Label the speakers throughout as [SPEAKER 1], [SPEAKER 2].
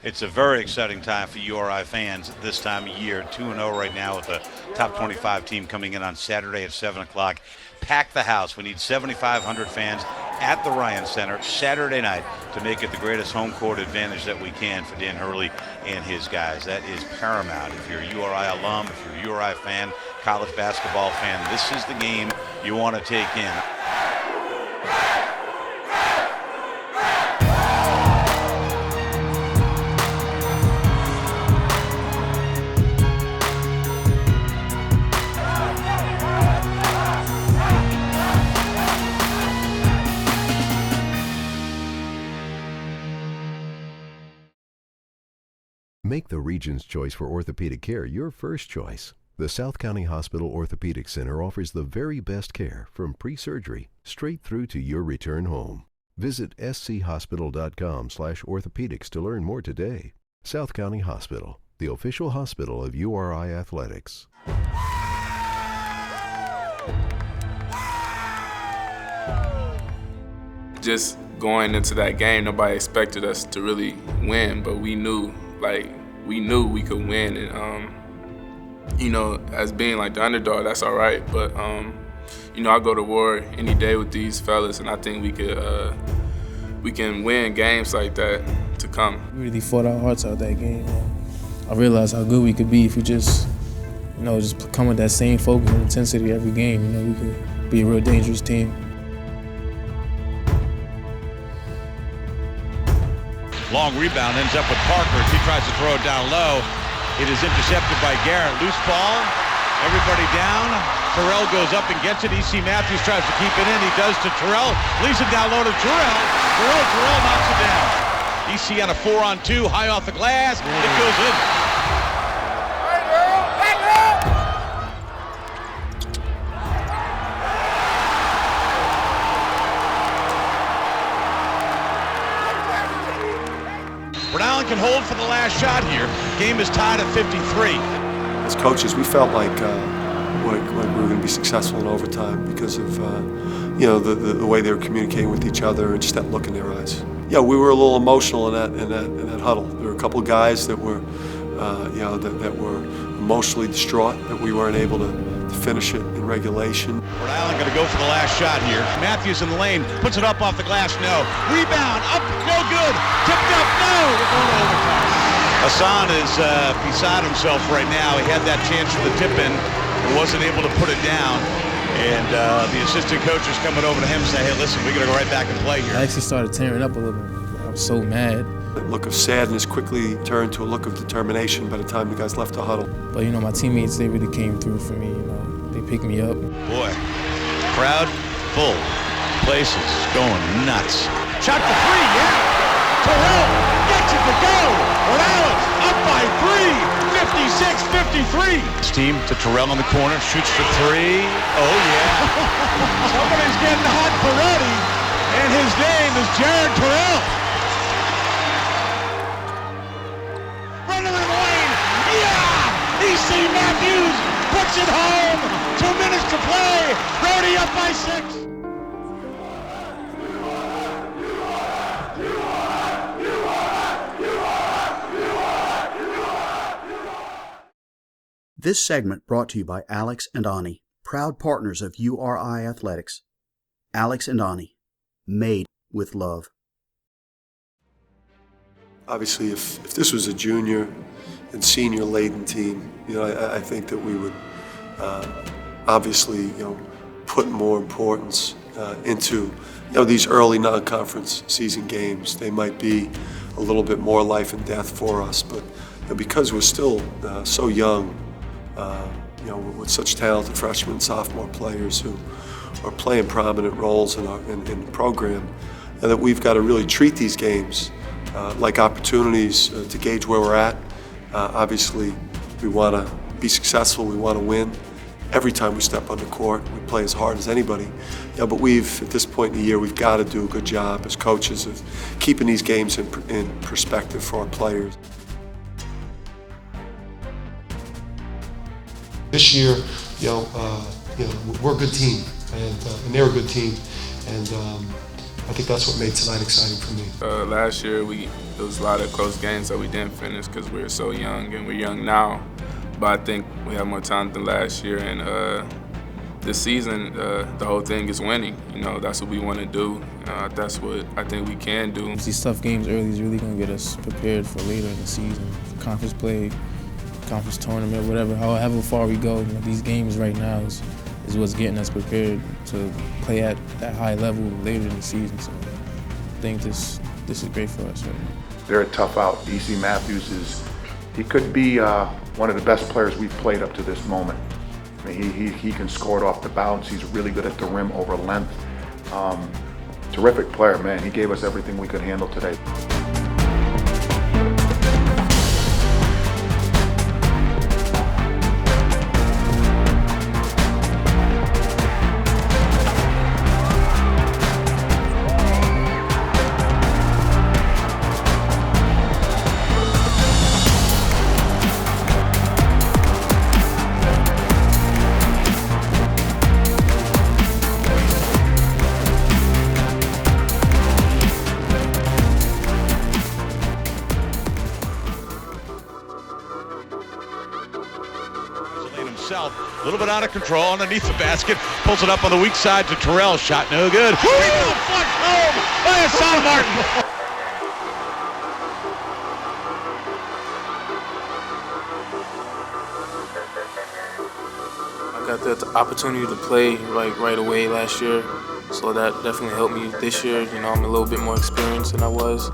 [SPEAKER 1] It's a very exciting time for URI fans this time of year. 2-0 right now with the top 25 team coming in on Saturday at 7 o'clock. Pack the house. We need 7,500 fans at the Ryan Center Saturday night to make it the greatest home court advantage that we can for Dan Hurley and his guys. That is paramount. If you're a URI alum, if you're a URI fan, college basketball fan, this is the game you want to take in.
[SPEAKER 2] Make the Region's choice for orthopedic care your first choice. The South County Hospital Orthopedic Center offers the very best care from pre-surgery straight through to your return home. Visit schospital.com/orthopedics to learn more today. South County Hospital, the official hospital of URI Athletics.
[SPEAKER 3] Just going into that game, nobody expected us to really win, but we knew we could win, and as being like the underdog, that's all right. But I go to war any day with these fellas, and I think we can win games like that to come.
[SPEAKER 4] We really fought our hearts out that game. I realized how good we could be if we just come with that same focus and intensity every game. We could be a real dangerous team.
[SPEAKER 1] Long rebound ends up with Parker as he tries to throw it down low. It is intercepted by Garrett. Loose ball. Everybody down. Terrell goes up and gets it. E.C. Matthews tries to keep it in. He does to Terrell. Leaves it down low to Terrell. Terrell knocks it down. E.C. on a 4-on-2. High off the glass. It goes in. Rhode Island can hold for the last shot here. Game is tied at 53.
[SPEAKER 5] As coaches, we felt like we were going to be successful in overtime because of the way they were communicating with each other and just that look in their eyes. Yeah, we were a little emotional in that huddle. There were a couple of guys that were that were emotionally distraught that we weren't able to finish it in regulation.
[SPEAKER 1] Rhode Island going to go for the last shot here. Matthews in the lane, puts it up off the glass, no. Rebound, up, no good. Tipped up, no. We're going to overtime. Hassan is beside himself right now. He had that chance for the tip-in, but wasn't able to put it down. And the assistant coach is coming over to him saying, hey, listen, we're going to go right back and play here.
[SPEAKER 4] I actually started tearing up a little bit. I was so mad.
[SPEAKER 5] That look of sadness quickly turned to a look of determination by the time the guys left the huddle.
[SPEAKER 4] But my teammates, they really came through for me. They picked me up.
[SPEAKER 1] Boy, crowd full. Place is going nuts. Shot for three, yeah. Terrell gets it to go. Rhode Island up by 3, 56-53. Steam to Terrell in the corner, shoots for three. Oh, yeah. Somebody's getting hot for Rhody, and his name is Jared Terrell. Running in the lane, yeah! E.C. Matthews puts it home. 2 minutes to play. Rhody up by 6.
[SPEAKER 6] This segment brought to you by Alex and Ani, proud partners of URI Athletics. Alex and Ani, made with love.
[SPEAKER 5] Obviously, if this was a junior and senior laden team, I think that we would obviously put more importance into these early non-conference season games. They might be a little bit more life and death for us, but because we're still so young, with such talented freshman and sophomore players who are playing prominent roles in the program, and that we've got to really treat these games like opportunities to gauge where we're at. Obviously, we want to be successful, we want to win. Every time we step on the court, we play as hard as anybody. But at this point in the year, we've got to do a good job as coaches of keeping these games in perspective for our players. This year, we're a good team, and they're a good team, and I think that's what made tonight exciting for me.
[SPEAKER 3] Last year, there was a lot of close games that we didn't finish because we were so young, and we're young now. But I think we have more talent than last year, and this season, the whole thing is winning. You know, that's what we want to do. That's what I think we can do.
[SPEAKER 4] These tough games early is really going to get us prepared for later in the season. Conference play, conference tournament, whatever, however far we go. You know, these games right now is what's getting us prepared to play at that high level later in the season. So I think this is great for us right now.
[SPEAKER 7] They're a tough out. DC Matthews he could be one of the best players we've played up to this moment. I mean, he can score it off the bounce. He's really good at the rim over length. Terrific player, man. He gave us everything we could handle today.
[SPEAKER 1] A little bit out of control underneath the basket, pulls it up on the weak side to Terrell. Shot no good. Rebound flush home by Hassan Martin.
[SPEAKER 4] I got the opportunity to play right away last year, so that definitely helped me this year. You know, I'm a little bit more experienced than I was,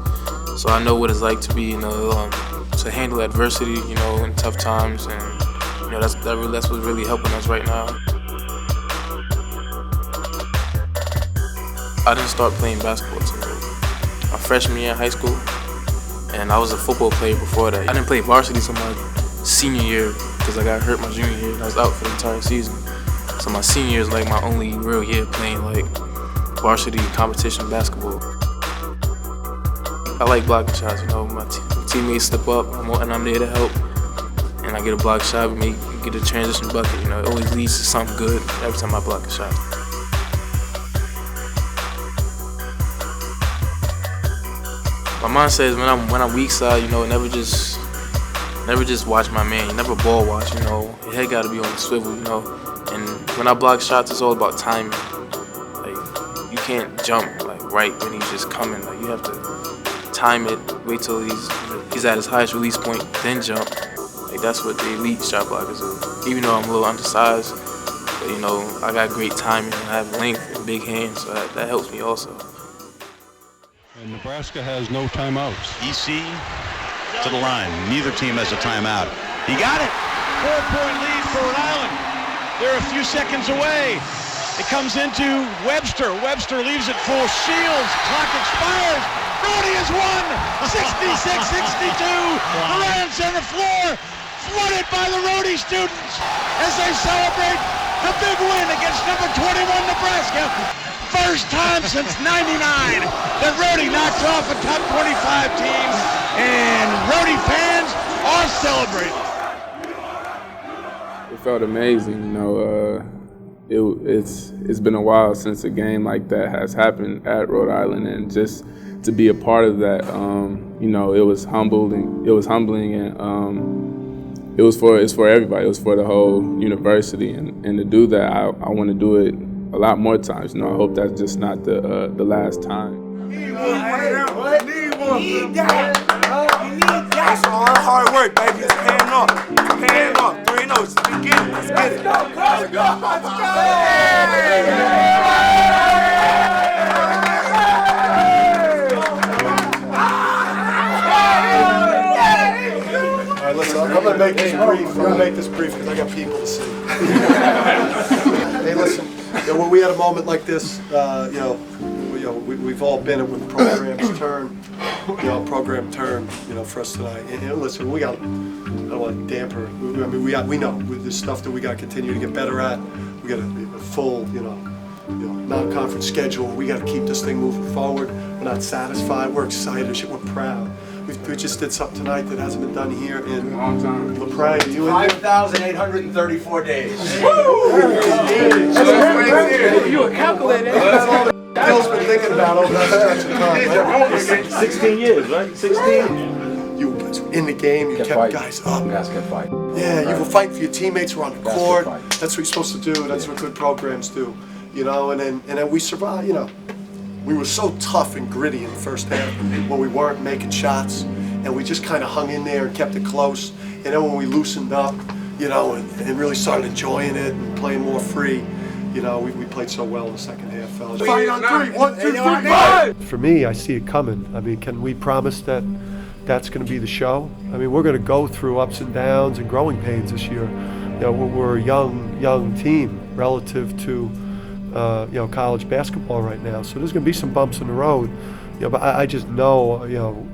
[SPEAKER 4] so I know what it's like to be, to handle adversity, in tough times, and that's what's really helping us right now. I didn't start playing basketball until my freshman year in high school, and I was a football player before that. I didn't play varsity until my senior year because I got hurt my junior year and I was out for the entire season. So my senior year is like my only real year playing varsity competition basketball. I like blocking shots, my teammates step up and I'm there to help. And I get a block shot, we get a transition bucket. It always leads to something good every time I block a shot. My mind says when I'm weak side, never just watch my man. You never ball watch. Your head got to be on the swivel. And when I block shots, it's all about timing. You can't jump right when he's just coming. You have to time it. Wait till he's at his highest release point, then jump. That's what the elite shot blockers do. Even though I'm a little undersized, but I got great timing and I have length and big hands, so that helps me also.
[SPEAKER 8] And Nebraska has no timeouts.
[SPEAKER 1] EC to the line. Neither team has a timeout. He got it. 4-point lead for Rhode Island. They're a few seconds away. It comes into Webster. Webster leaves it for Shields. Clock expires. Rhody has won. 66-62. The Lions center floor flooded by the Rhody students as they celebrate the big win against number 21 Nebraska. First time since '99 that Rhody knocks off a top 25 team, and Rhody fans are celebrating.
[SPEAKER 3] It felt amazing, It's been a while since a game like that has happened at Rhode Island, and just to be a part of that, it was humbling. It was humbling, and it's for everybody. It was for the whole university, and to do that, I want to do it a lot more times. I hope that's just not the last time.
[SPEAKER 9] Need one. Need that. You need that. That's all hard work, baby. It's paying off. It's paying off. 3-0. Let's get it. Let's get it. Let's go. Let's
[SPEAKER 5] All right, listen, I'm going to make this brief. I'm going to make this brief because I got people to see. Hey, listen, when we had a moment like this, we've all been it when programs turn, for us tonight. And listen, I don't want to damper. We know there's stuff that we got to continue to get better at. We got a full, non-conference schedule. We got to keep this thing moving forward. We're not satisfied. We're excited. We're proud. We just did something tonight that hasn't been done here in a long time. LePrang, you
[SPEAKER 9] 5,834 days.
[SPEAKER 5] Woo!
[SPEAKER 9] You were calculating.
[SPEAKER 5] Bill's been thinking about over that stretch of time, right?
[SPEAKER 10] 16 years, right? 16?
[SPEAKER 5] You in the game, you kept guys up.
[SPEAKER 10] Guys kept fighting.
[SPEAKER 5] Yeah, you were fighting for your teammates who were on the
[SPEAKER 10] Guys
[SPEAKER 5] court.
[SPEAKER 10] kept fighting.
[SPEAKER 5] That's what you're supposed to do. That's what good programs do. You know, and then we survived, you know. We were so tough and gritty in the first half when we weren't making shots, and we just kind of hung in there and kept it close. And then when we loosened up, you know, and really started enjoying it and playing more free, you know, we played so well in the second half, fellas.
[SPEAKER 9] Fight on three. 1, 2, 3, fight!
[SPEAKER 5] For me, I see it coming. I mean, can we promise that that's going to be the show? I mean, we're going to go through ups and downs and growing pains this year. You know, we're a young team relative to, you know, college basketball right now. So there's going to be some bumps in the road. You know, but I just know, you know,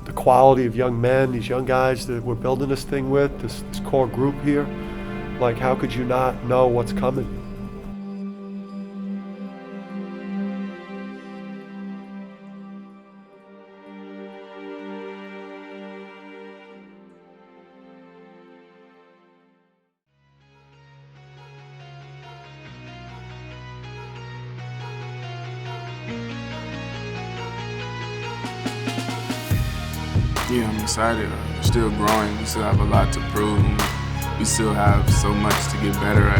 [SPEAKER 5] the quality of young men, these young guys that we're building this thing with, this core group here. Like, how could you not know what's coming?
[SPEAKER 3] Yeah, I'm excited. We're still growing. We still have a lot to prove. We still have so much to get better at.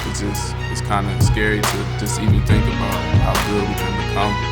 [SPEAKER 3] And it's kind of scary to just even think about how good we can become.